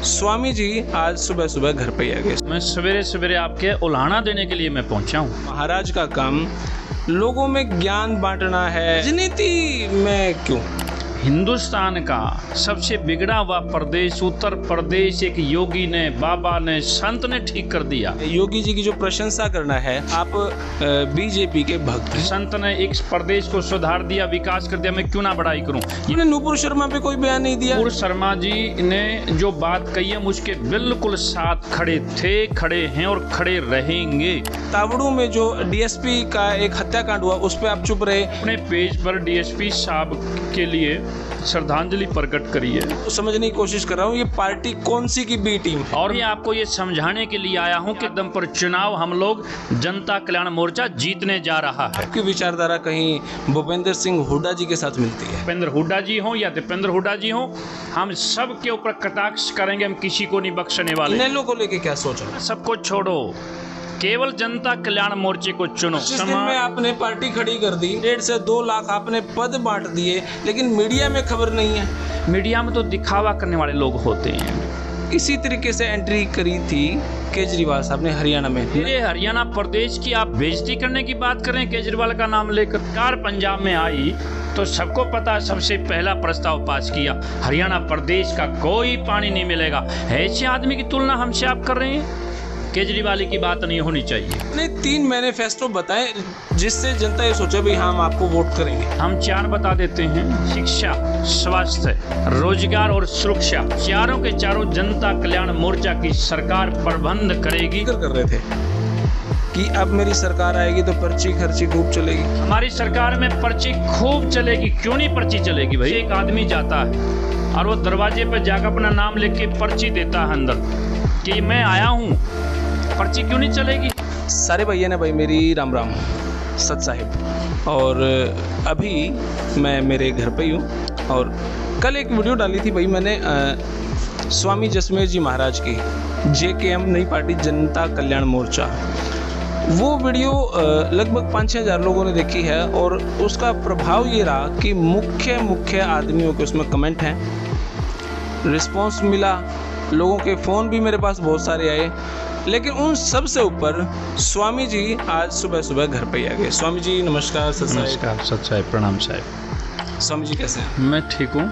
स्वामी जी आज सुबह सुबह घर पे ही आ गए। मैं सवेरे सवेरे आपके उल्हाना देने के लिए मैं पहुंचा हूँ। महाराज का काम लोगों में ज्ञान बांटना है, राजनीति में क्यों? हिंदुस्तान का सबसे बिगड़ा हुआ प्रदेश उत्तर प्रदेश एक योगी ने, बाबा ने, संत ने ठीक कर दिया। योगी जी की जो प्रशंसा करना है, आप बीजेपी के भक्त हैं। संत ने एक प्रदेश को सुधार दिया, विकास कर दिया, मैं क्यों ना बड़ाई करूं। आपने नूपुर शर्मा पे कोई बयान नहीं दिया। नूपुर शर्मा जी ने जो बात कही है मुझके बिल्कुल साथ खड़े थे, खड़े हैं और खड़े रहेंगे। तावड़ू में जो डीएसपी का एक हत्याकांड हुआ उस पर आप चुप रहे। अपने पेज पर डीएसपी साहब के लिए श्रद्धांजलि प्रकट करी है। तो समझने की कोशिश कर रहा हूँ ये पार्टी कौन सी की बी टीम है। और मैं आपको ये समझाने के लिए आया हूँ कि एकदम पर चुनाव हम लोग जनता कल्याण मोर्चा जीतने जा रहा है। आपकी विचारधारा कहीं भूपेंद्र सिंह हुड्डा जी के साथ मिलती है। भूपेंद्र हुड्डा जी हो या दीपेंद्र हुड्डा जी हो, हम सब के ऊपर कटाक्ष करेंगे, हम किसी को नहीं बख्शने वाले। इनेलो को लेके क्या सोचा? सबको छोड़ो, केवल जनता कल्याण मोर्चे को चुनो। जिस दिन में आपने पार्टी खड़ी कर दी, 1.5 से 2 लाख आपने पद बांट दिए, लेकिन मीडिया में खबर नहीं है। मीडिया में तो दिखावा करने वाले लोग होते हैं। इसी तरीके से एंट्री करी थी केजरीवाल साहब ने हरियाणा में। ये हरियाणा प्रदेश की आप बेइज्जती करने की बात कर रहे हैं केजरीवाल का नाम लेकर। कार पंजाब में आई तो सबको पता है, सबसे पहला प्रस्ताव पास किया, हरियाणा प्रदेश का कोई पानी नहीं मिलेगा। ऐसे आदमी की तुलना हमसे आप कर रहे हैं? केजरीवाल की बात नहीं होनी चाहिए। ने 3 मैनिफेस्टो बताए जिससे जनता ये सोचे भी हम आपको वोट करेंगे। हम 4 बता देते हैं, शिक्षा, स्वास्थ्य, रोजगार और सुरक्षा। चारों के चारों जनता कल्याण मोर्चा की सरकार प्रबंध करेगी। कर रहे थे कि अब मेरी सरकार आएगी तो पर्ची खर्ची खूब चलेगी। हमारी सरकार में पर्ची खूब चलेगी। क्यों नहीं पर्ची चलेगी भाई? एक आदमी जाता है और वो दरवाजे पर जाकर अपना नाम लिख के पर्ची देता है अंदर कि मैं आया हूँ, पर्ची क्यों नहीं चलेगी? सारे भैया ने भाई मेरी राम राम सत साहिब। और अभी मैं मेरे घर पे ही हूँ और कल एक वीडियो डाली थी भाई मैंने स्वामी जसमेर जी महाराज की, JKM नई पार्टी जनता कल्याण मोर्चा। वो वीडियो लगभग 5-6 हज़ार लोगों ने देखी है और उसका प्रभाव ये रहा कि मुख्य आदमियों के उसमें कमेंट हैं, रिस्पॉन्स मिला, लोगों के फ़ोन भी मेरे पास बहुत सारे आए, लेकिन उन सब से ऊपर स्वामी जी आज सुबह सुबह घर पे ही आ गए। स्वामी जी नमस्कार। नमस्कार सत साहिब, प्रणाम साहिब। स्वामी जी कैसे हैं? मैं ठीक हूँ।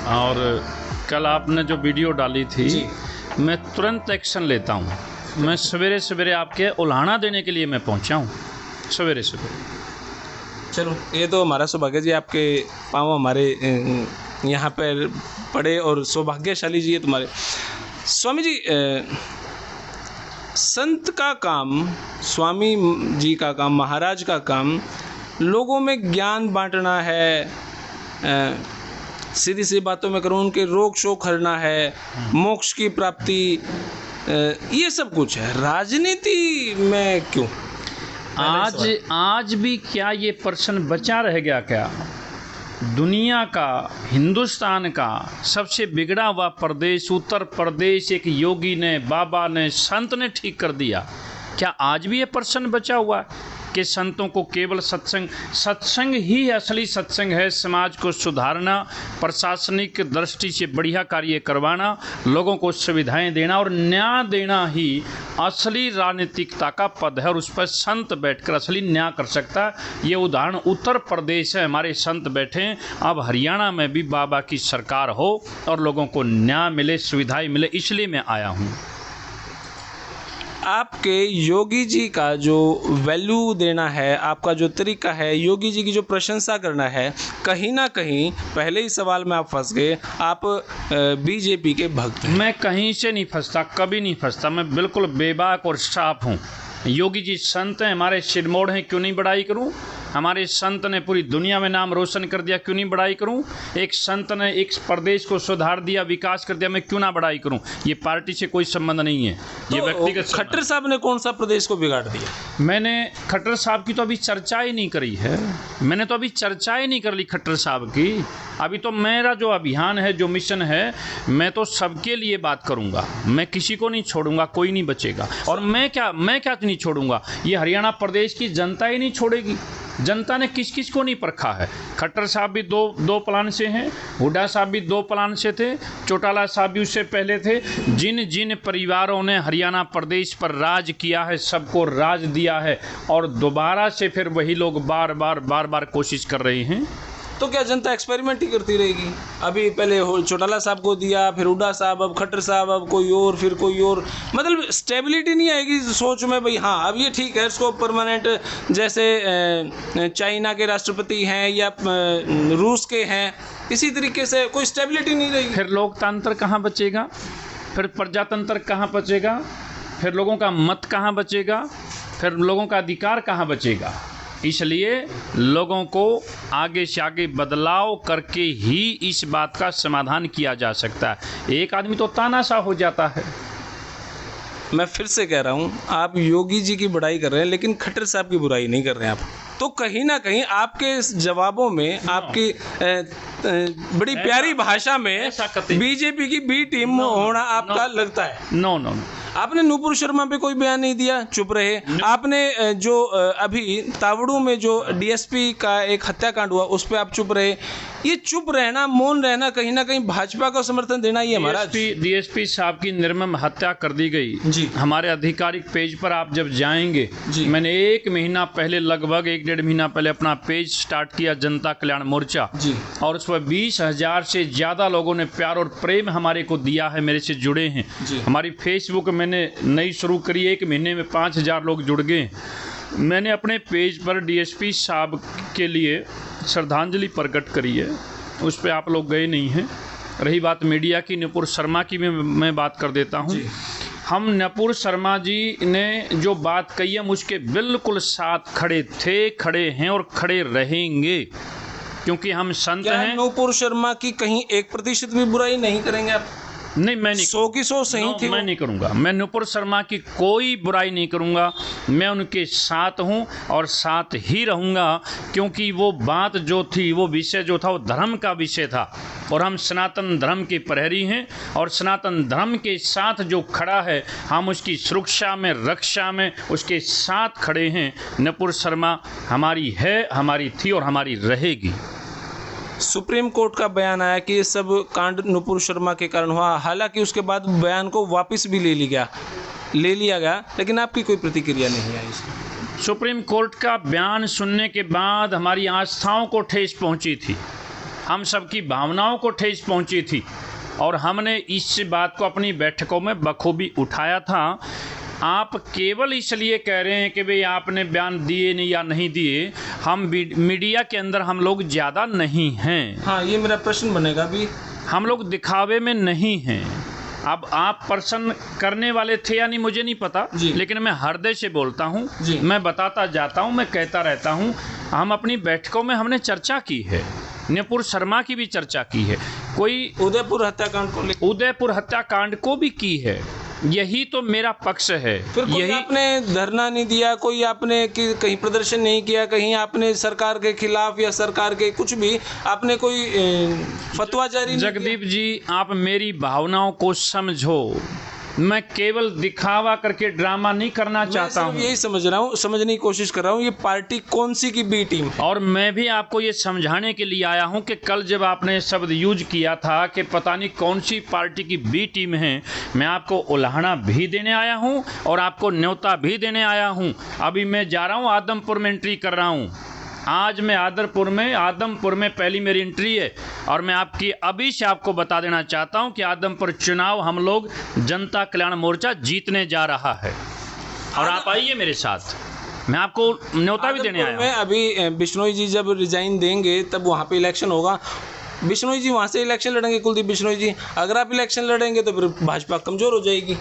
और कल आपने जो वीडियो डाली थी मैं तुरंत एक्शन लेता हूँ। मैं सवेरे सवेरे आपके उल्हाना देने के लिए मैं पहुँचा हूँ, सवेरे सवेरे। चलो ये तो हमारा सौभाग्य जी, आपके पाँव हमारे यहाँ पर पड़े और सौभाग्यशाली जी है तुम्हारे। स्वामी जी संत का काम, स्वामी जी का काम, महाराज का काम लोगों में ज्ञान बांटना है, सीधी सी बातों में करूँ उनके रोग शोक हरना है, मोक्ष की प्राप्ति, ये सब कुछ है। राजनीति में क्यों? आज भी क्या ये प्रश्न बचा रह गया क्या? दुनिया का, हिंदुस्तान का सबसे बिगड़ा हुआ प्रदेश उत्तर प्रदेश एक योगी ने, बाबा ने, संत ने ठीक कर दिया। क्या आज भी ये प्रश्न बचा हुआ है कि संतों को केवल सत्संग ही असली सत्संग है, समाज को सुधारना, प्रशासनिक दृष्टि से बढ़िया कार्य करवाना, लोगों को सुविधाएं देना और न्याय देना ही असली राजनीतिकता का पद है और उस पर संत बैठकर असली न्याय कर सकता है। ये उदाहरण उत्तर प्रदेश है, हमारे संत बैठे हैं। अब हरियाणा में भी बाबा की सरकार हो और लोगों को न्याय मिले, सुविधाएं मिले, इसलिए मैं आया हूँ। आपके योगी जी का जो वैल्यू देना है, आपका जो तरीका है, योगी जी की जो प्रशंसा करना है, कहीं ना कहीं पहले ही सवाल में आप फंस गए। आप बीजेपी के भक्त हैं। मैं कहीं से नहीं फंसता, कभी नहीं फंसता। मैं बिल्कुल बेबाक और साफ हूँ। योगी जी संत हैं, हमारे सिरमौर हैं, क्यों नहीं बड़ाई करूं? हमारे संत ने पूरी दुनिया में नाम रोशन कर दिया, क्यों नहीं बड़ाई करूं? एक संत ने एक प्रदेश को सुधार दिया, विकास कर दिया, मैं क्यों ना बड़ाई करूं? ये पार्टी से कोई संबंध नहीं है, ये तो व्यक्तिगत। खट्टर साहब ने कौन सा प्रदेश को बिगाड़ दिया? मैंने खट्टर साहब की तो अभी चर्चा ही नहीं करी है। मैंने तो अभी चर्चा ही नहीं कर ली खट्टर साहब की। अभी तो मेरा जो अभियान है, जो मिशन है, मैं तो सबके लिए बात करूंगा। मैं किसी को नहीं छोड़ूंगा, कोई नहीं बचेगा। और मैं क्या नहीं छोड़ूंगा, ये हरियाणा प्रदेश की जनता ही नहीं छोड़ेगी। जनता ने किस किस को नहीं परखा है। खट्टर साहब भी दो प्लान से हैं, हुड्डा साहब भी 2 प्लान से थे, चौटाला साहब भी उससे पहले थे। जिन जिन परिवारों ने हरियाणा प्रदेश पर राज किया है सबको राज दिया है, और दोबारा से फिर वही लोग बार बार कोशिश कर रहे हैं। तो क्या जनता एक्सपेरिमेंट ही करती रहेगी? अभी पहले चौटाला साहब को दिया, फिर हुड्डा साहब, अब खट्टर साहब, अब कोई और, फिर कोई और, मतलब स्टेबिलिटी नहीं आएगी सोच में भाई हाँ अब ये ठीक है, इसको परमानेंट, जैसे चाइना के राष्ट्रपति हैं या रूस के हैं, इसी तरीके से कोई स्टेबिलिटी नहीं रहेगी। फिर लोकतंत्र कहाँ बचेगा, फिर प्रजातंत्र कहाँ बचेगा, फिर लोगों का मत कहाँ बचेगा, फिर लोगों का अधिकार कहाँ बचेगा। इसलिए लोगों को आगे से आगे बदलाव करके ही इस बात का समाधान किया जा सकता है। एक आदमी तो तानाशाह हो जाता है। मैं फिर से कह रहा हूँ, आप योगी जी की बुराई कर रहे हैं लेकिन खट्टर साहब की बुराई नहीं कर रहे हैं आप। तो कहीं ना कहीं आपके इस जवाबों में आपकी बड़ी प्यारी भाषा में बीजेपी की बी टीम होना आपका लगता है। नो। आपने नूपुर शर्मा पे कोई बयान नहीं दिया, चुप रहे। आपने जो अभी तावड़ू में जो डीएसपी का एक हत्याकांड हुआ उस पर आप चुप रहे। ये चुप रहना, मौन रहना, कहीं ना कहीं भाजपा को समर्थन देना ही है। महाराज डीएसपी साहब की निर्मम हत्या कर दी गई जी। हमारे आधिकारिक पेज पर आप जब जाएंगे, मैंने 1 महीना पहले, लगभग 1-1.5 महीना पहले अपना पेज स्टार्ट किया, जनता कल्याण मोर्चा जी, और उस पर 20,000 से ज़्यादा लोगों ने प्यार और प्रेम हमारे को दिया है, मेरे से जुड़े हैं। हमारी फेसबुक मैंने नई शुरू करी, 1 महीने में 5,000 लोग जुड़ गए। मैंने अपने पेज पर डीएसपी साहब के लिए श्रद्धांजलि प्रकट करी है, उस पर आप लोग गए नहीं हैं। रही बात मीडिया की, नूपुर शर्मा की भी मैं बात कर देता हूँ। हम नूपुर शर्मा जी ने जो बात कही है उसके बिल्कुल साथ खड़े थे, खड़े हैं और खड़े रहेंगे, क्योंकि हम संत हैं। नूपुर शर्मा की कहीं 1% भी बुराई नहीं करेंगे आप? नहीं, मैं नहीं, 100 की 100 सही थी। मैं नहीं करूँगा। मैं नूपुर शर्मा की कोई बुराई नहीं करूँगा। मैं उनके साथ हूँ और साथ ही रहूँगा, क्योंकि वो बात जो थी, वो विषय जो था, वो धर्म का विषय था, और हम सनातन धर्म के प्रहरी हैं, और सनातन धर्म के साथ जो खड़ा है हम उसकी सुरक्षा में, रक्षा में उसके साथ खड़े हैं। नूपुर शर्मा हमारी है, हमारी थी और हमारी रहेगी। सुप्रीम कोर्ट का बयान आया कि ये सब कांड नूपुर शर्मा के कारण हुआ, हालांकि उसके बाद बयान को वापस भी ले लिया गया, लेकिन आपकी कोई प्रतिक्रिया नहीं आई इसमें। सुप्रीम कोर्ट का बयान सुनने के बाद हमारी आस्थाओं को ठेस पहुंची थी, हम सबकी भावनाओं को ठेस पहुंची थी, और हमने इस बात को अपनी बैठकों में बखूबी उठाया था। आप केवल इसलिए कह रहे हैं कि भाई आपने बयान दिए नहीं या नहीं दिए, हम मीडिया के अंदर हम लोग ज़्यादा नहीं हैं। हाँ, ये मेरा प्रश्न बनेगा भी, हम लोग दिखावे में नहीं हैं। अब आप प्रश्न करने वाले थे या नहीं मुझे नहीं पता, लेकिन मैं हृदय से बोलता हूँ, मैं बताता जाता हूँ, मैं कहता रहता हूँ। हम अपनी बैठकों में हमने चर्चा की है, नूपुर शर्मा की भी चर्चा की है, कोई उदयपुर हत्याकांड को भी की है। यही तो मेरा पक्ष है। फिर कोई यही आपने धरना नहीं दिया, कोई आपने कहीं प्रदर्शन नहीं किया, कहीं आपने सरकार के खिलाफ या सरकार के कुछ भी आपने कोई फतवा जारी नहीं किया? जगदीप जी, आप मेरी भावनाओं को समझो। मैं केवल दिखावा करके ड्रामा नहीं करना चाहता हूँ। यही समझने की कोशिश कर रहा हूँ, ये पार्टी कौन सी की बी टीम है? और मैं भी आपको ये समझाने के लिए आया हूँ कि कल जब आपने शब्द यूज किया था कि पता नहीं कौन सी पार्टी की बी टीम है, मैं आपको उल्हाना भी देने आया हूँ और आपको न्योता भी देने आया हूँ। अभी मैं जा रहा हूँ, आदमपुर में एंट्री कर रहा हूँ। आज मैं आदमपुर में पहली मेरी एंट्री है, और मैं अभी से आपको बता देना चाहता हूं कि आदमपुर चुनाव हम लोग जनता कल्याण मोर्चा जीतने जा रहा है, और आप आइए मेरे साथ, मैं आपको न्योता भी देने आया हूं। अभी बिश्नोई जी जब रिजाइन देंगे तब वहां पे इलेक्शन होगा, बिश्नोई जी वहां से इलेक्शन लड़ेंगे, कुलदीप बिश्नोई जी। अगर आप इलेक्शन लड़ेंगे तो फिर भाजपा कमजोर हो जाएगी।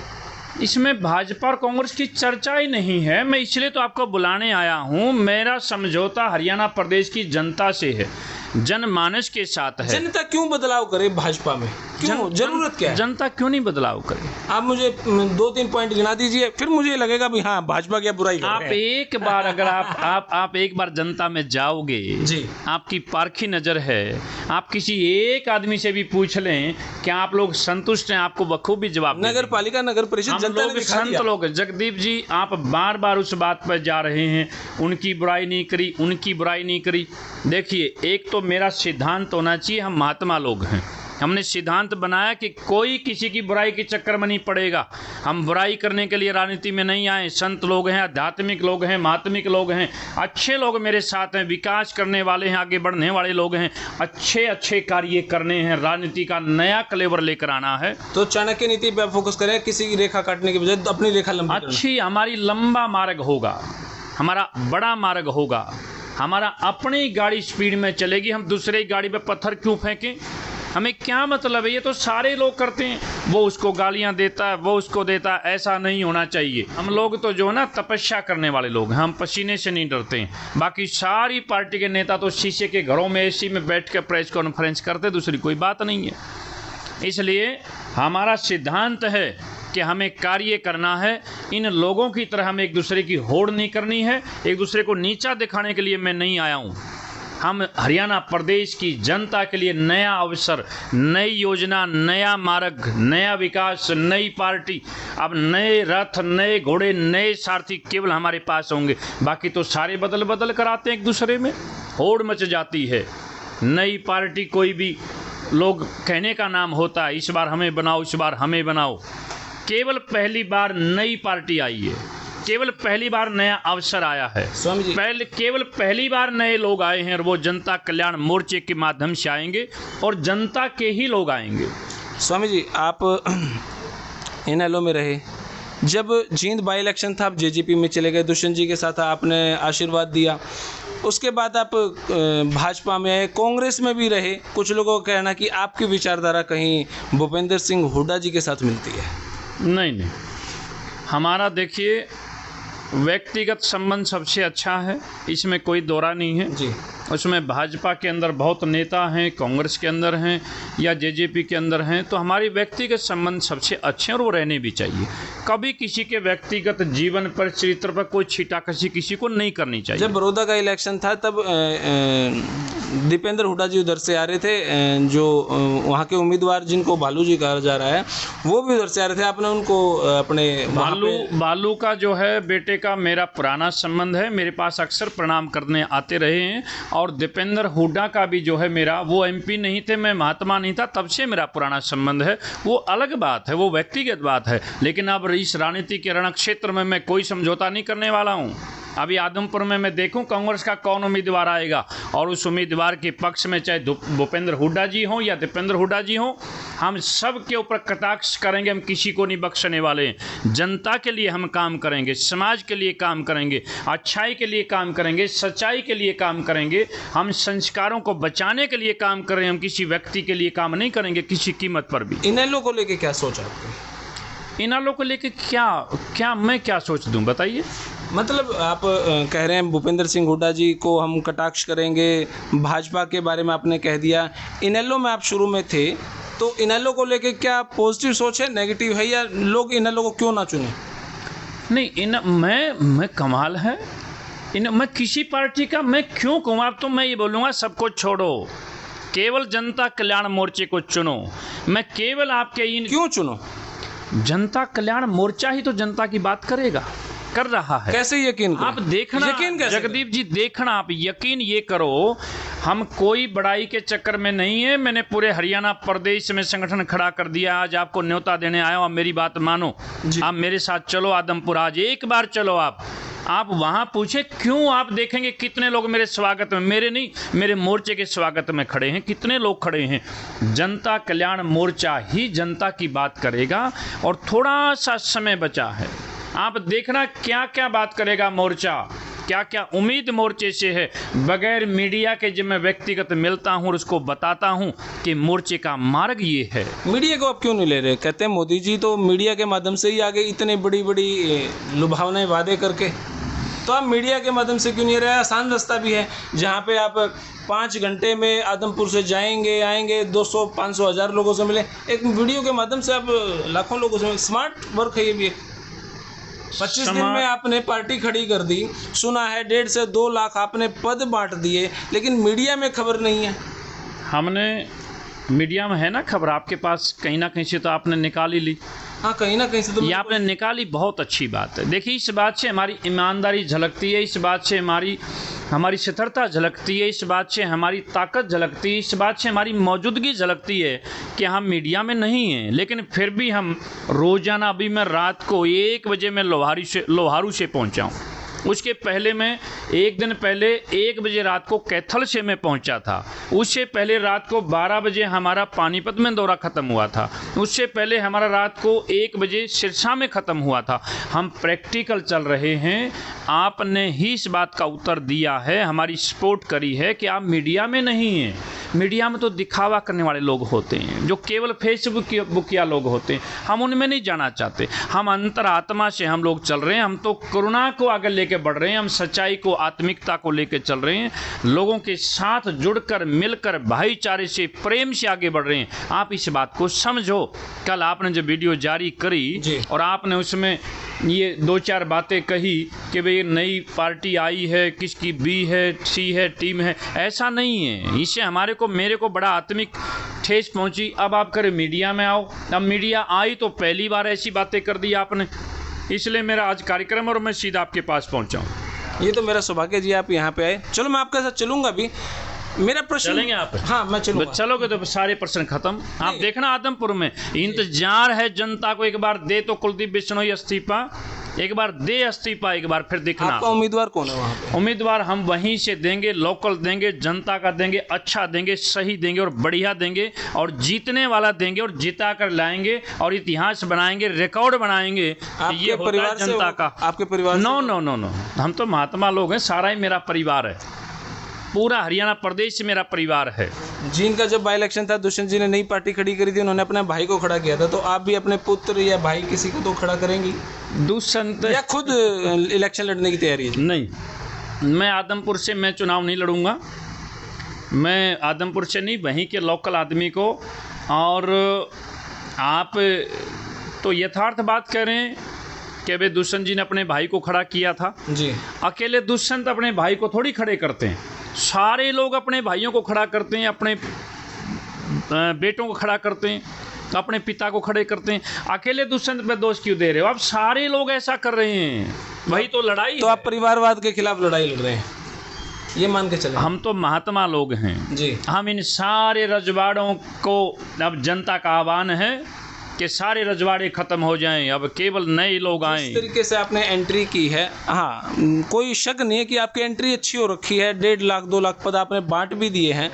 इसमें भाजपा और कांग्रेस की चर्चा ही नहीं है। मैं इसलिए तो आपको बुलाने आया हूं। मेरा समझौता हरियाणा प्रदेश की जनता से है। जनमानस के साथ है। जनता क्यों बदलाव करे भाजपा में, क्यों, जरूरत क्या है? जनता क्यों नहीं बदलाव करे? आप मुझे 2-3 पॉइंट गिना दीजिए, फिर मुझे लगेगा भी हाँ भाजपा क्या बुराई कर आप रहे हैं। एक बार अगर आप एक बार जनता में जाओगे जी, आपकी पारखी नज़र है, आप किसी एक आदमी से भी पूछ लें क्या आप लोग संतुष्ट हैं, आपको बखूबी जवाब देंगे। नगर पालिका नगर परिषद हम जनता ने लोग दिखा संत दिया। लोग, जगदीप जी आप बार बार उस बात पर जा रहे हैं, उनकी बुराई नहीं करी, उनकी बुराई नहीं करी। देखिए, एक तो मेरा सिद्धांत होना चाहिए, हम महात्मा लोग हैं, हमने सिद्धांत बनाया कि कोई किसी की बुराई के चक्कर में नहीं पड़ेगा। हम बुराई करने के लिए राजनीति में नहीं आए, संत लोग हैं, आध्यात्मिक लोग हैं, महात्मिक लोग हैं, अच्छे लोग मेरे साथ हैं, विकास करने वाले हैं, आगे बढ़ने वाले लोग हैं, अच्छे अच्छे कार्य करने हैं, राजनीति का नया क्लेवर लेकर आना है। तो चाणक्य नीति पे फोकस करें, किसी की रेखा काटने के बजाय अपनी रेखा लंबी करना। अच्छी हमारी लंबा मार्ग होगा, हमारा बड़ा मार्ग होगा, हमारा अपनी गाड़ी स्पीड में चलेगी, हम दूसरे गाड़ी पे पत्थर क्यों फेंकें? हमें क्या मतलब है? ये तो सारे लोग करते हैं, वो उसको गालियां देता है, वो उसको देता है, ऐसा नहीं होना चाहिए। हम लोग तो जो है ना तपस्या करने वाले लोग हैं, हम पसीने से नहीं डरते हैं। बाकी सारी पार्टी के नेता तो शीशे के घरों में एसी में बैठ कर प्रेस कॉन्फ्रेंस करते, दूसरी कोई बात नहीं है। इसलिए हमारा सिद्धांत है कि हमें कार्य करना है, इन लोगों की तरह हमें एक दूसरे की होड़ नहीं करनी है, एक दूसरे को नीचा दिखाने के लिए मैं नहीं आया हूँ। हम हरियाणा प्रदेश की जनता के लिए नया अवसर, नई योजना, नया मार्ग, नया विकास, नई पार्टी, अब नए रथ, नए घोड़े, नए सारथी केवल हमारे पास होंगे। बाकी तो सारे बदल बदल कर आते हैं एक दूसरे में, होड़ मच जाती है। नई पार्टी कोई भी लोग कहने का नाम होता है, इस बार हमें बनाओ, इस बार हमें बनाओ। केवल पहली बार नई पार्टी आई है, केवल पहली बार नया अवसर आया है, स्वामी जी केवल पहली बार नए लोग आए हैं और वो जनता कल्याण मोर्चे के माध्यम से आएंगे और जनता के ही लोग आएंगे। स्वामी जी आप इनेलो में रहे, जब जींद बाई इलेक्शन था आप जेजेपी में चले गए, दुष्यंत जी के साथ आपने आशीर्वाद दिया, उसके बाद आप भाजपा में आए, कांग्रेस में भी रहे। कुछ लोगों का कहना कि आपकी विचारधारा कहीं भूपेंद्र सिंह हुड्डा जी के साथ मिलती है। नहीं, हमारा देखिए व्यक्तिगत संबंध सबसे अच्छा है, इसमें कोई दोरा नहीं है जी। उसमें भाजपा के अंदर बहुत नेता हैं, कांग्रेस के अंदर हैं या जेजेपी के अंदर हैं, तो हमारी व्यक्तिगत संबंध सबसे अच्छे हैं और वो रहने भी चाहिए। कभी किसी के व्यक्तिगत जीवन पर, चरित्र पर कोई छीटाकशी किसी को नहीं करनी चाहिए। जब बड़ौदा का इलेक्शन था तब दीपेंद्र हुड्डा जी उधर से आ रहे थे, जो वहाँ के उम्मीदवार जिनको भालू जी कहा जा रहा है वो भी उधर से आ रहे थे, आपने उनको अपने भालू का जो है बेटे का मेरा पुराना संबंध है, मेरे पास अक्सर प्रणाम करने आते रहे हैं। और दीपेंद्र हुड्डा का भी जो है मेरा, वो एमपी नहीं थे, मैं महात्मा नहीं था, तब से मेरा पुराना संबंध है। वो अलग बात है, वो व्यक्तिगत बात है, लेकिन अब इस राजनीति के रण क्षेत्र में मैं कोई समझौता नहीं करने वाला हूँ। अभी आदमपुर में मैं देखूं कांग्रेस का कौन उम्मीदवार आएगा और उस उम्मीदवार के पक्ष में चाहे भूपेंद्र हुड्डा जी हों या दीपेंद्र हुड्डा जी हों, हम सब के ऊपर कटाक्ष करेंगे, हम किसी को नहीं बख्शने वाले हैं। जनता के लिए हम काम करेंगे, समाज के लिए काम करेंगे, अच्छाई के लिए काम करेंगे, सच्चाई के लिए काम करेंगे, हम संस्कारों को बचाने के लिए काम करें, हम किसी व्यक्ति के लिए काम नहीं करेंगे किसी कीमत पर भी। इनेलो को लेके क्या सोच आपकी? इनेलो को लेके क्या मैं क्या सोच दूं, बताइए। मतलब आप कह रहे हैं भूपेंद्र सिंह हुड्डा जी को हम कटाक्ष करेंगे, भाजपा के बारे में आपने कह दिया। इनेलो में आप शुरू में थे, तो इनेलो को लेके क्या पॉजिटिव सोच है, नेगेटिव है, या लोग इनेलो को क्यों ना चुने? नहीं, मैं कमाल है, मैं किसी पार्टी का मैं क्यों कहूँ? अब तो मैं ये बोलूँगा सबको छोड़ो, केवल जनता कल्याण मोर्चे को चुनो। मैं केवल आपके क्यों चुनो? जनता कल्याण मोर्चा ही तो जनता की बात करेगा, कर रहा है। कैसे यकीन करें? आप देखना, यकीन कैसे जगदीप जी देखना, आप यकीन ये करो, हम कोई बड़ाई के चक्कर में नहीं है। मैंने पूरे हरियाणा प्रदेश में संगठन खड़ा कर दिया, आज आपको न्योता देने आया हूँ, आप मेरी बात मानो, आप मेरे साथ चलो आदमपुर, आज एक बार चलो आप वहाँ पूछे क्यों, आप देखेंगे कितने लोग मेरे स्वागत में, मेरे नहीं, मेरे मोर्चे के स्वागत में खड़े हैं, कितने लोग खड़े हैं। जनता कल्याण मोर्चा ही जनता की बात करेगा और थोड़ा सा समय बचा है, आप देखना क्या क्या बात करेगा मोर्चा, क्या क्या उम्मीद मोर्चे से है। बगैर मीडिया के जब मैं व्यक्तिगत मिलता हूँ और उसको बताता हूँ कि मोर्चे का मार्ग ये है। मीडिया को आप क्यों नहीं ले रहे? कहते हैं मोदी जी तो मीडिया के माध्यम से ही आगे इतने बड़ी बड़ी लुभावने वादे करके, तो आप मीडिया के माध्यम से क्यों नहीं रहे? आसान रास्ता भी है, जहाँ पे आप 5 घंटे में आदमपुर से जाएंगे आएंगे, 200 500 1000 लोगों से मिले। एक वीडियो के माध्यम से आप लाखों लोगों से, स्मार्ट वर्क है ये भी। 25 दिन में आपने पार्टी खड़ी कर दी, सुना है 1.5 से 2 लाख आपने पद बांट दिए, लेकिन मीडिया में खबर नहीं है। हमने मीडिया में है ना खबर, आपके पास कहीं ना कहीं से तो आपने निकाल ही ली। हाँ, कहीं ना कहीं से तो ये आपने निकाली, बहुत अच्छी बात है। देखिए, इस बात से हमारी ईमानदारी झलकती है, इस बात से हमारी सतर्कता झलकती है, इस बात से हमारी ताकत झलकती है, इस बात से हमारी मौजूदगी झलकती है कि हम मीडिया में नहीं हैं, लेकिन फिर भी हम रोज़ाना, अभी मैं रात को 1 बजे मैं लोहारू से पहुँचा हूँ। उसके पहले मैं 1 दिन पहले 1 बजे रात को कैथल से मैं पहुंचा था। उससे पहले रात को 12 बजे हमारा पानीपत में दौरा ख़त्म हुआ था। उससे पहले हमारा रात को 1 बजे सिरसा में ख़त्म हुआ था। हम प्रैक्टिकल चल रहे हैं। आपने ही इस बात का उत्तर दिया है, हमारी सपोर्ट करी है कि आप मीडिया में नहीं हैं। मीडिया में तो दिखावा करने वाले लोग होते हैं, जो केवल फेसबुकिया लोग होते हैं, हम उनमें नहीं जाना चाहते। हम अंतरात्मा से हम लोग चल रहे हैं, हम तो करुणा को आगे लेके बढ़ रहे हैं, हम सच्चाई को, आत्मिकता को लेके चल रहे हैं, लोगों के साथ जुड़कर, मिलकर, भाईचारे से, प्रेम से आगे बढ़ रहे हैं। आप इस बात को समझो। कल आपने जब वीडियो जारी करी और आपने उसमें ये 2-4 बातें कही कि भाई नई पार्टी आई है, किसकी बी है, सी है, टीम है, ऐसा नहीं है। इससे मेरे को बड़ा आत्मिक ठेस पहुंची। अब आप करें मीडिया में आओ। अब मीडिया आई तो पहली बार ऐसी बातें कर दी आपने, इसलिए मेरा आज कार्यक्रम और मैं सीधा आपके पास पहुंचा हूँ। ये तो मेरा सौभाग्य जी, आप यहाँ पे आए। चलो, मैं आपके साथ चलूँगा भी। मेरा प्रश्न, चलेंगे आप? हाँ, मैं चलूँगा। चलोगे तो सारे प्रश्न खत्म। आप देखना, आदमपुर में इंतजार है जनता को। एक बार दे तो कुलदीप बिश्नोई इस्तीफा, एक बार दे इस्तीफा, एक बार फिर देखना। आपका उम्मीदवार कौन है वहाँ पे? उम्मीदवार हम वहीं से देंगे, लोकल देंगे, जनता का देंगे, अच्छा देंगे, सही देंगे और बढ़िया देंगे, और जीतने वाला देंगे और जिता कर लाएंगे और इतिहास बनाएंगे, रिकॉर्ड बनाएंगे। ये परिवार जनता का। आपके परिवार? नो नो नो नो, हम तो महात्मा लोग हैं, सारा ही मेरा परिवार है, पूरा हरियाणा प्रदेश से मेरा परिवार है। जिनका जब बाई इलेक्शन था, दुष्यंत जी ने नई पार्टी खड़ी करी थी, उन्होंने अपने भाई को खड़ा किया था, तो आप भी अपने पुत्र या भाई किसी को तो खड़ा करेंगी? दुष्यंत या खुद इलेक्शन लड़ने की तैयारी है? नहीं, मैं आदमपुर से मैं चुनाव नहीं लड़ूंगा। मैं आदमपुर से नहीं, वहीं के लोकल आदमी को। और आप तो यथार्थ बात कह रहे हैं कि भाई दुष्यंत जी ने अपने भाई को खड़ा किया था जी। अकेले दुष्यंत अपने भाई को थोड़ी खड़े करते हैं, सारे लोग अपने भाइयों को खड़ा करते हैं, अपने बेटों को खड़ा करते हैं, अपने पिता को खड़े करते हैं। अकेले दुष्यंत पे दोष क्यों दे रहे हो? अब सारे लोग ऐसा कर रहे हैं, वही तो लड़ाई। तो आप परिवारवाद के खिलाफ लड़ाई लड़ रहे हैं, ये मान के चले? हम तो महात्मा लोग हैं जी। हम इन सारे रजवाड़ों को, अब जनता का आह्वान है कि सारे रजवाड़े खत्म हो जाएं, अब केवल नए लोग आएं। इस तरीके से आपने एंट्री की है, हाँ, कोई शक नहीं है कि आपकी एंट्री अच्छी हो रखी है। 1.5 लाख 2 लाख पद आपने बांट भी दिए हैं।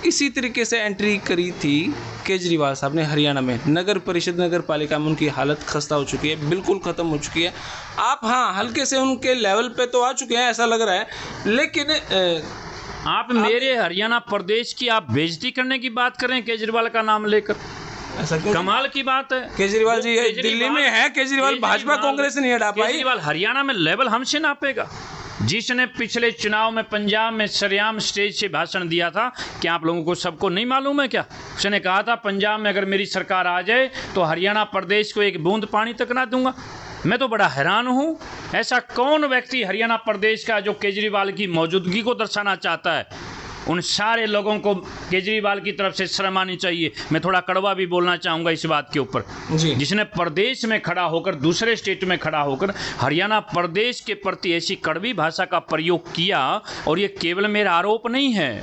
इसी तरीके से एंट्री करी थी केजरीवाल साहब ने हरियाणा में। नगर परिषद, नगर पालिका में उनकी हालत खस्ता हो चुकी है, बिल्कुल ख़त्म हो चुकी है। आप हाँ, हल्के से उनके लेवल पे तो आ चुके हैं, ऐसा लग रहा है, लेकिन आप मेरे हरियाणा प्रदेश की आप बेइज्जती करने की बात करें केजरीवाल का नाम लेकर, ऐसा क्यों? कमाल की बात है। केजरीवाल जी दिल्ली में है, केजरीवाल भाजपा कांग्रेस नहीं हटा पाई। केजरीवाल हरियाणा में लेवल हमसे नापेगा। जिसने पिछले चुनाव में पंजाब में सरेआम स्टेज से भाषण दिया था, क्या आप लोगों को सबको नहीं मालूम है क्या? उसने कहा था पंजाब में अगर मेरी सरकार आ जाए तो हरियाणा प्रदेश को एक बूंद पानी तक ना दूंगा। मैं तो बड़ा हैरान हूँ, ऐसा कौन व्यक्ति हरियाणा प्रदेश का जो केजरीवाल की मौजूदगी को दर्शाना चाहता है? उन सारे लोगों को केजरीवाल की तरफ से शर्म आनी चाहिए। मैं थोड़ा कड़वा भी बोलना चाहूँगा इस बात के ऊपर, जिसने प्रदेश में खड़ा होकर, दूसरे स्टेट में खड़ा होकर हरियाणा प्रदेश के प्रति ऐसी कड़वी भाषा का प्रयोग किया। और ये केवल मेरा आरोप नहीं है।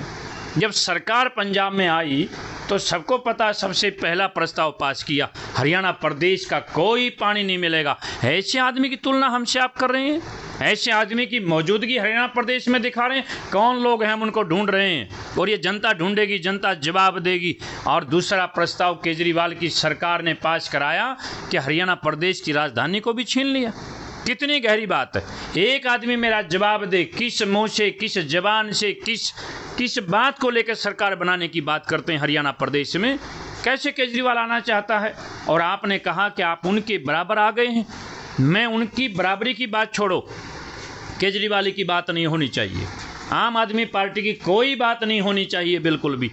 जब सरकार पंजाब में आई तो सबको पता, सबसे पहला प्रस्ताव पास किया, हरियाणा प्रदेश का कोई पानी नहीं मिलेगा। ऐसे आदमी की तुलना हमसे आप कर रहे हैं? ऐसे आदमी की मौजूदगी हरियाणा प्रदेश में दिखा रहे हैं? कौन लोग हैं हम उनको ढूंढ रहे हैं, और ये जनता ढूंढेगी, जनता जवाब देगी। और दूसरा प्रस्ताव केजरीवाल की सरकार ने पास कराया कि हरियाणा प्रदेश की राजधानी को भी छीन लिया। कितनी गहरी बात है। एक आदमी मेरा जवाब दे, किस मुंह से, किस जबान से, किस बात को लेकर सरकार बनाने की बात करते हैं हरियाणा प्रदेश में? कैसे केजरीवाल आना चाहता है? और आपने कहा कि आप उनके बराबर आ गए हैं। मैं उनकी बराबरी की बात छोड़ो, केजरीवाल की बात नहीं होनी चाहिए, आम आदमी पार्टी की कोई बात नहीं होनी चाहिए बिल्कुल भी।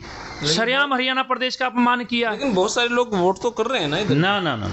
सरेआम हरियाणा प्रदेश का अपमान किया। लेकिन बहुत सारे लोग वोट तो कर रहे हैं ना इधर। ना ना ना,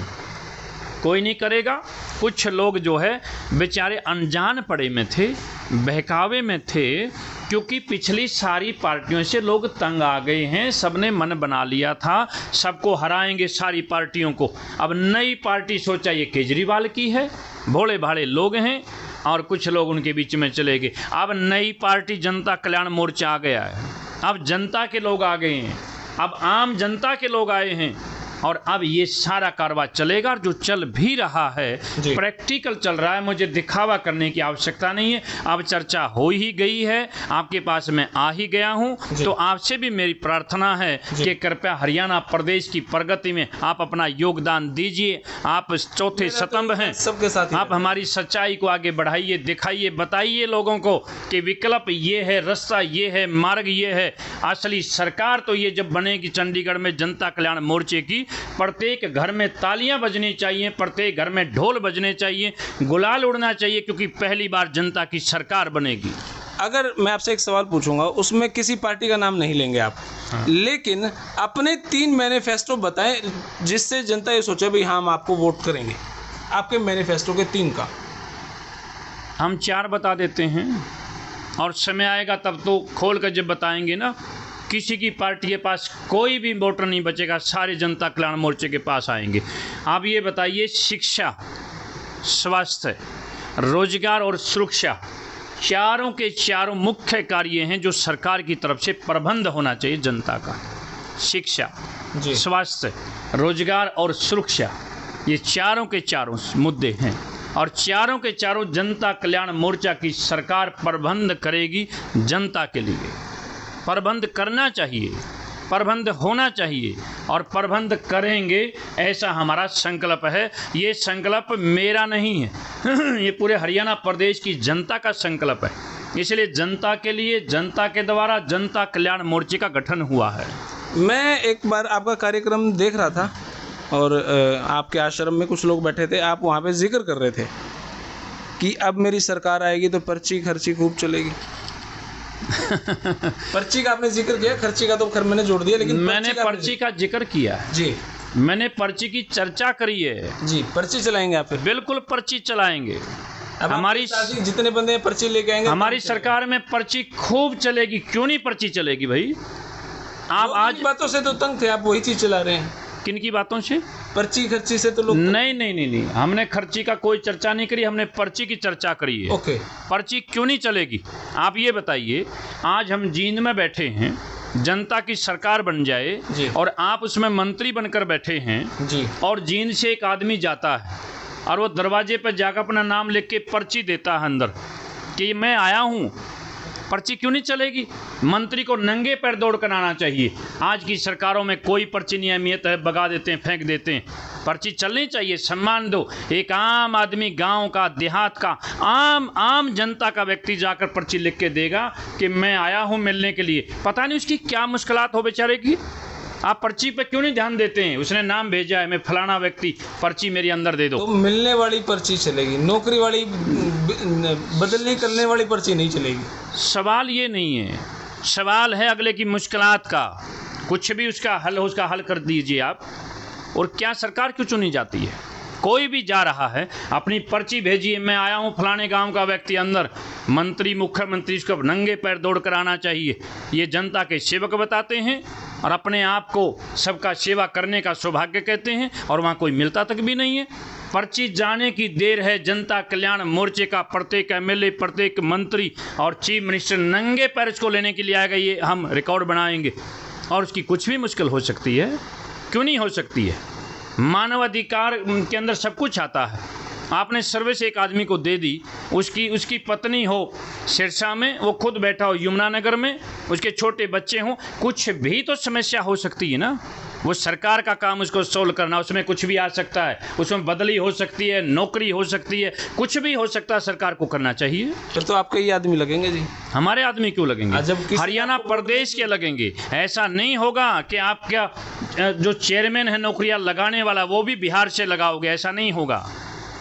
कोई नहीं करेगा। कुछ लोग जो है बेचारे अनजान पड़े में थे, बहकावे में थे, क्योंकि पिछली सारी पार्टियों से लोग तंग आ गए हैं। सबने मन बना लिया था सबको हराएंगे सारी पार्टियों को। अब नई पार्टी सोचा ये केजरीवाल की है, भोले भाले लोग हैं और कुछ लोग उनके बीच में चले गए। अब नई पार्टी जनता कल्याण मोर्चा आ गया है, अब जनता के लोग आ गए हैं, अब आम जनता के लोग आए हैं और अब ये सारा कारवा चलेगा। और जो चल भी रहा है प्रैक्टिकल चल रहा है, मुझे दिखावा करने की आवश्यकता नहीं है। अब चर्चा हो ही गई है, आपके पास मैं आ ही गया हूँ, तो आपसे भी मेरी प्रार्थना है कि कृपया हरियाणा प्रदेश की प्रगति में आप अपना योगदान दीजिए। आप चौथे स्तंभ हैं, सबके साथ आप हमारी सच्चाई को आगे बढ़ाइए, दिखाइए, बताइए लोगों को कि विकल्प ये है, रास्ता ये है, मार्ग ये है। असली सरकार तो ये जब बनेगी चंडीगढ़ में जनता कल्याण मोर्चे की, प्रत्येक घर में तालियां बजनी चाहिए, प्रत्येक घर में ढोल बजने चाहिए, गुलाल उड़ना चाहिए, क्योंकि पहली बार जनता की सरकार बनेगी। अगर मैं आपसे एक सवाल पूछूंगा, उसमें किसी पार्टी का नाम नहीं लेंगे आप, लेकिन अपने 3 मैनिफेस्टो बताएं जिससे जनता ये सोचे भाई हाँ हम आपको वोट करेंगे। आपके मैनिफेस्टो के 3 का। हम 4 बता देते हैं और समय आएगा तब तो खोल कर जब बताएंगे ना, किसी की पार्टी के पास कोई भी वोटर नहीं बचेगा, सारे जनता कल्याण मोर्चे के पास आएंगे। आप ये बताइए, शिक्षा, स्वास्थ्य, रोजगार और सुरक्षा, चारों के चारों मुख्य कार्य हैं जो सरकार की तरफ से प्रबंध होना चाहिए जनता का। शिक्षा, स्वास्थ्य, रोजगार और सुरक्षा, ये चारों के चारों मुद्दे हैं और चारों के चारों जनता कल्याण मोर्चा की सरकार प्रबंध करेगी। जनता के लिए प्रबंध करना चाहिए, प्रबंध होना चाहिए और प्रबंध करेंगे, ऐसा हमारा संकल्प है। ये संकल्प मेरा नहीं है ये पूरे हरियाणा प्रदेश की जनता का संकल्प है। इसलिए जनता के लिए, जनता के द्वारा जनता कल्याण मोर्चे का गठन हुआ है। मैं एक बार आपका कार्यक्रम देख रहा था और आपके आश्रम में कुछ लोग बैठे थे, आप वहाँ पे जिक्र कर रहे थे कि अब मेरी सरकार आएगी तो पर्ची खर्ची खूब चलेगी पर्ची का आपने जिक्र किया, खर्ची का तो खैर मैंने जोड़ दिया, लेकिन मैंने पर्ची का जिक्र किया है जी, मैंने पर्ची की चर्चा करी है जी। पर्ची चलाएंगे आप फिर? बिल्कुल पर्ची चलाएंगे। अब हमारी जितने बंदे पर्ची लेके आएंगे, हमारी सरकार में पर्ची खूब चलेगी। क्यों नहीं पर्ची चलेगी भाई? आप आज बातों से तो तंग थे, आप वही चीज चला रहे हैं। किन की बातों से? पर्ची खर्ची से तो लोग नहीं नहीं नहीं नहीं, हमने खर्ची का कोई चर्चा नहीं करी, हमने पर्ची की चर्चा करी है। ओके। पर्ची क्यों नहीं चलेगी? आप ये बताइए, आज हम जींद में बैठे हैं, जनता की सरकार बन जाए और आप उसमें मंत्री बनकर बैठे हैं जी, और जींद से एक आदमी जाता है और वो दरवाजे पर जाकर अपना नाम लिख के पर्ची देता है अंदर कि मैं आया हूँ, पर्ची क्यों नहीं चलेगी? मंत्री को नंगे पैर दौड़ कर आना चाहिए। आज की सरकारों में कोई पर्ची नहीं अहमियत है, भगा देते हैं, फेंक देते हैं। पर्ची चलनी चाहिए, सम्मान दो। एक आम आदमी, गांव का, देहात का, आम जनता का व्यक्ति जाकर पर्ची लिख के देगा कि मैं आया हूं मिलने के लिए। पता नहीं उसकी क्या मुश्किलात हो बेचारे की। आप पर्ची पे क्यों नहीं ध्यान देते हैं? उसने नाम भेजा है, मैं फलाना व्यक्ति, पर्ची मेरे अंदर दे दो। तो मिलने वाली पर्ची चलेगी, नौकरी वाली बदलने करने वाली पर्ची नहीं चलेगी। सवाल ये नहीं है, सवाल है अगले की मुश्किलात का। कुछ भी उसका हल हो, उसका हल कर दीजिए आप। और क्या सरकार क्यों चुनी जाती है? कोई भी जा रहा है, अपनी पर्ची भेजिए, मैं आया हूँ फलाने गांव का व्यक्ति, अंदर मंत्री, मुख्यमंत्री उसको नंगे पैर दौड़ कर आना चाहिए। ये जनता के सेवक बताते हैं और अपने आप को सबका सेवा करने का सौभाग्य कहते हैं, और वहाँ कोई मिलता तक भी नहीं है। पर्ची जाने की देर है। जनता कल्याण मोर्चे का प्रत्येक एमएलए, प्रत्येक मंत्री और चीफ मिनिस्टर नंगे पैर इसको लेने के लिए आएगा। ये हम रिकॉर्ड बनाएंगे और उसकी कुछ भी मुश्किल हो सकती है। क्यों नहीं हो सकती है? मानव अधिकार के अंदर सब कुछ आता है। आपने सर्विस एक आदमी को दे दी, उसकी पत्नी हो सिरसा में, वो खुद बैठा हो यमुनानगर में, उसके छोटे बच्चे हों, कुछ भी तो समस्या हो सकती है ना। वो सरकार का काम उसको सोल्व करना, उसमें कुछ भी आ सकता है, उसमें बदली हो सकती है, नौकरी हो सकती है, कुछ भी हो सकता है, सरकार को करना चाहिए। फिर तो आपके ये आदमी लगेंगे जी। हमारे आदमी क्यों लगेंगे? हरियाणा प्रदेश के लगेंगे। ऐसा नहीं होगा कि आप क्या जो चेयरमैन है नौकरियां लगाने वाला वो भी बिहार से लगाओगे, ऐसा नहीं होगा।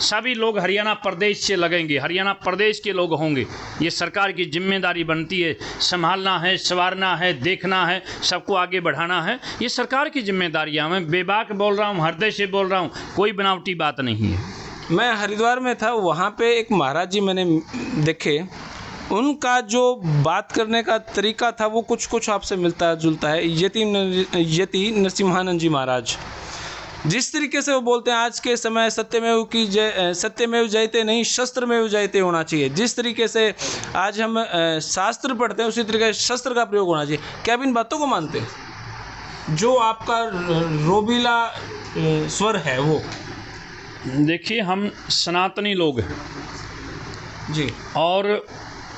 सभी लोग हरियाणा प्रदेश से लगेंगे, हरियाणा प्रदेश के लोग होंगे। ये सरकार की जिम्मेदारी बनती है, संभालना है, संवारना है, देखना है, सबको आगे बढ़ाना है। ये सरकार की जिम्मेदारी है। मैं बेबाक बोल रहा हूँ, हृदय से बोल रहा हूँ, कोई बनावटी बात नहीं है। मैं हरिद्वार में था, वहाँ पे एक महाराज जी मैंने देखे, उनका जो बात करने का तरीका था वो कुछ आपसे मिलता जुलता है। यति नरसिम्हानंद जी महाराज जिस तरीके से वो बोलते हैं, आज के समय सत्यमेव जयते नहीं, शस्त्रमेव जयते होना चाहिए। जिस तरीके से आज हम शास्त्र पढ़ते हैं, उसी तरीके से शस्त्र का प्रयोग होना चाहिए। क्या आप इन बातों को मानते हैं? जो आपका रोबीला स्वर है वो। देखिए, हम सनातनी लोग हैं जी, और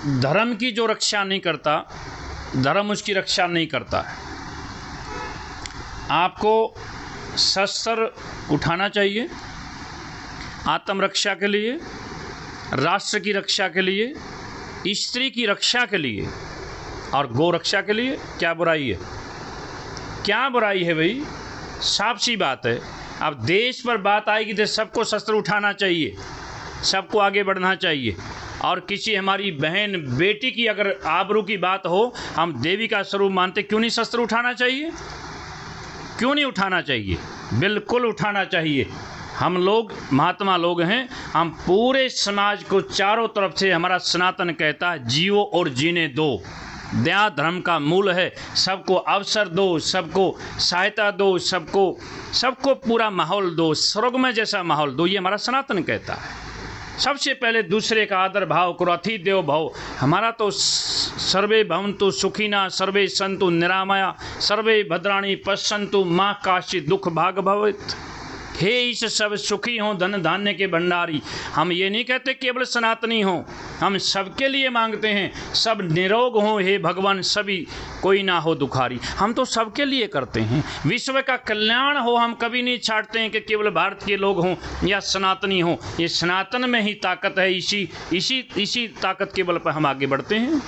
धर्म की जो रक्षा नहीं करता, धर्म उसकी रक्षा नहीं करता है। आपको शस्त्र उठाना चाहिए आत्मरक्षा के लिए, राष्ट्र की रक्षा के लिए, स्त्री की रक्षा के लिए और गौ रक्षा के लिए। क्या बुराई है? क्या बुराई है भाई? साफ सी बात है। अब देश पर बात आएगी तो सबको शस्त्र उठाना चाहिए, सबको आगे बढ़ना चाहिए। और किसी हमारी बहन बेटी की अगर आबरू की बात हो, हम देवी का स्वरूप मानते, क्यों नहीं शस्त्र उठाना चाहिए? क्यों नहीं उठाना चाहिए? बिल्कुल उठाना चाहिए। हम लोग महात्मा लोग हैं, हम पूरे समाज को चारों तरफ से, हमारा सनातन कहता है जियो और जीने दो। दया धर्म का मूल है। सबको अवसर दो, सबको सहायता दो, सबको पूरा माहौल दो, स्वर्ग में जैसा माहौल दो। ये हमारा सनातन कहता है। सबसे पहले दूसरे का आदर भाव करो, अति देव भाव। हमारा तो सर्वे भवन्तु सुखिना, सर्वे सन्तु निरामया, सर्वे भद्राणि पश्यन्तु माँ काश्चित् दुख भाग भवेत्। हे ईश सब सुखी हों, धन धान्य के भंडारी। हम ये नहीं कहते केवल सनातनी हों, हम सबके लिए मांगते हैं, सब निरोग हों हे भगवान, सभी कोई ना हो दुखारी। हम तो सबके लिए करते हैं, विश्व का कल्याण हो। हम कभी नहीं छाटते हैं कि केवल भारत के लोग हों या सनातनी हों। ये सनातन में ही ताकत है, इसी ताकत के बल पर हम आगे बढ़ते हैं।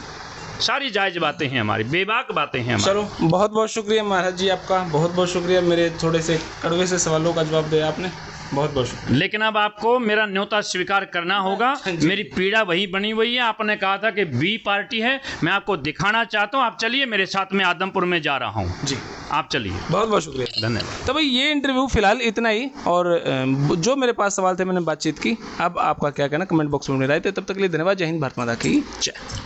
सारी जायज़ बातें हैं हमारी, बेबाक बातें हैं हमारी। चलो, बहुत बहुत शुक्रिया महाराज जी आपका, बहुत बहुत शुक्रिया। मेरे थोड़े से कड़वे से सवालों का जवाब दिया आपने, बहुत बहुत शुक्रिया। लेकिन अब आपको मेरा न्योता स्वीकार करना होगा। मेरी पीड़ा वही बनी हुई है। आपने कहा था कि बी पार्टी है, मैं आपको दिखाना चाहता हूँ। आप चलिए मेरे साथ, में आदमपुर में जा रहा हूँ जी, आप चलिए। बहुत बहुत शुक्रिया, धन्यवाद। तो भाई ये इंटरव्यू फिलहाल इतना ही, और जो मेरे पास सवाल थे मैंने बातचीत की। अब आपका क्या कहना कमेंट बॉक्स में राय थे। तब तक के लिए धन्यवाद। जय हिंद, भारत माता की जय।